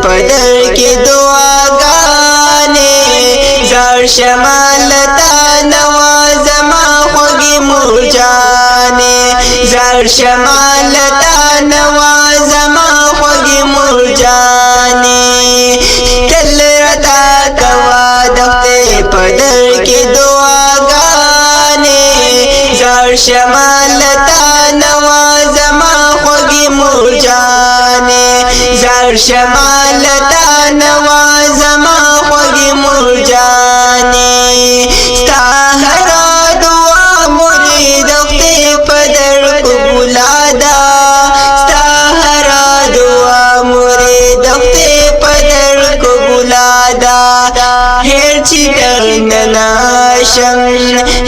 پدر کی دعاګانې زار شمال تا نوازما خوږې مور جانې زار شمال تا نوازما خوږې مور جانې تل رتا کوا د پدر کی دعاګانې زار شمال تا نوازما خوږې مور جانې زار شمال تا نوازما خوږې مور جانې ستا هره دعا مرید خدای پدر قبولا ده ستا هره دعا مرید خدای پدر قبولا ده هر چې درنه شم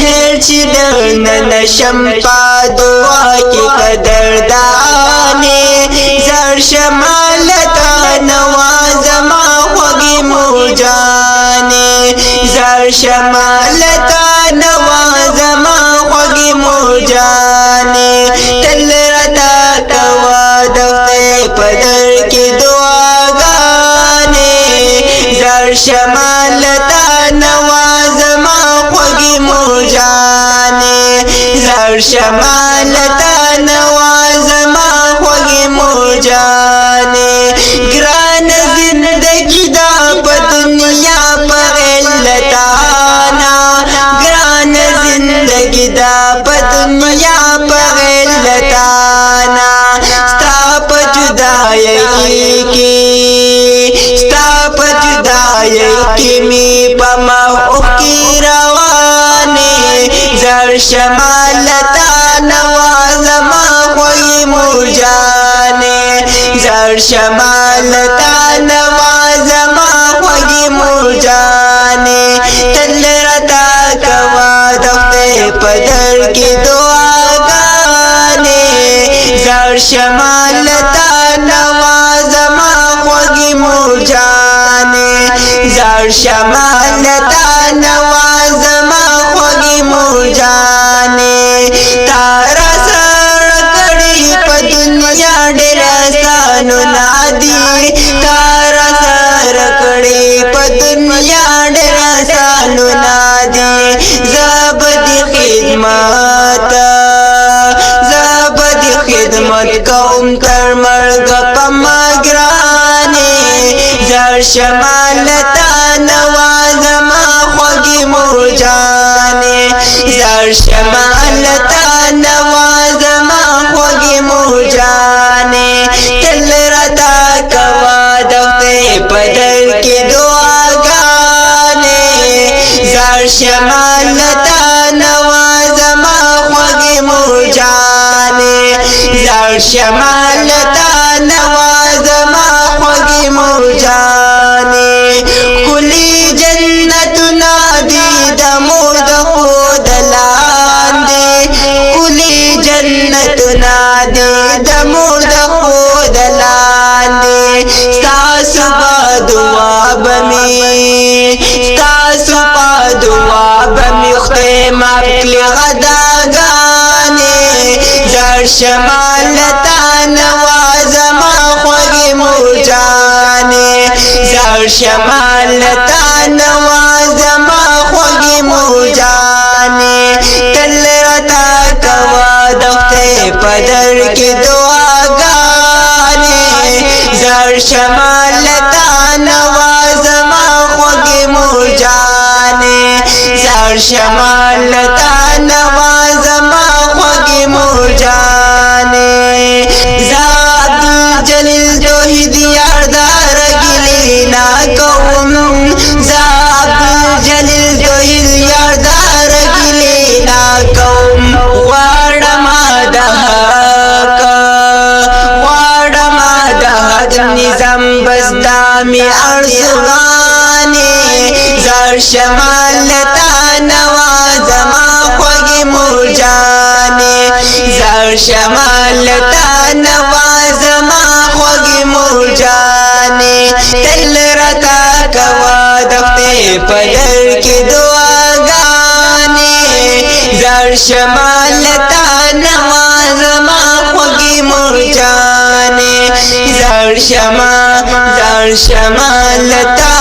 هر چې درنه شم په دعا کې قدردانې زار شمال تا نوازما خوږې مور جانې زار شمال تا نوازما خوږې مور جانې تل راته کوه د خدای په در کې دعاګانې زار شمال تا نوازما خوږې مور جانې زار شمال تا نوازما خوږې مور جانې ګران زندگی دا په دنیا په علتانا ګران زندگی دا په دنیا په علتانا ستا په جدایۍ کې ستا په جدایۍ کې می په مخ کې روانې زار شمال تا نوازما خوږې مور جانې زار شمال تا نوازما خوږې مور جانې تل راته کوه د خدای په در کې دعاګانې زار شمال تا نوازما خوږې مور جانې زار شمال تا نوازما خوږې مور جانې تارا سره کړي په دنیا ډېر آسانو نادي تارا سره کړي په دنیا ډېر آسانو نادي زبد خدمت کوم تر مرګ په مګرانې زار شمال تا نوازما خوږې مور جانې زار شمال تا نوازما خوږې مور جانې تل راته کوه د خدای په در کې دعاګانې زار شمال تا نوازما خوږې مور جانې زار شمال تا نوازما خوږې مور جانې کلی جنتونه دي د مور د خود لاندې کلی جنتونه دي د مور د خود لاندې ستاسو په دعا به مې ستاسو په دعا به مې خدای معاف کړي غداګانې زار شمال تا نوازما خوږې مور جانې زار شمال تا نوازما خوږې مور جانې تل راته کوه د خدای په در کې دعاګانې زار شمال تا نوازما خوږې مور جانې زار شمال تا نوازما خوږې مور جانې عبدالجلیل توحید یاردار ګیلې نا کوم عبدالجلیل توحید یاردار ګیلې نا کوم غواړم د حق نظام بس دامي ارزغانې زار شمال تا نوازما خوږې مور جانې زار شمال تا نوازما خوږې مور جانې تل راته کوه د خدای په در کې دعاګانې زار شمال تا نوازما خوږې مور جانې زار لړ شما لتا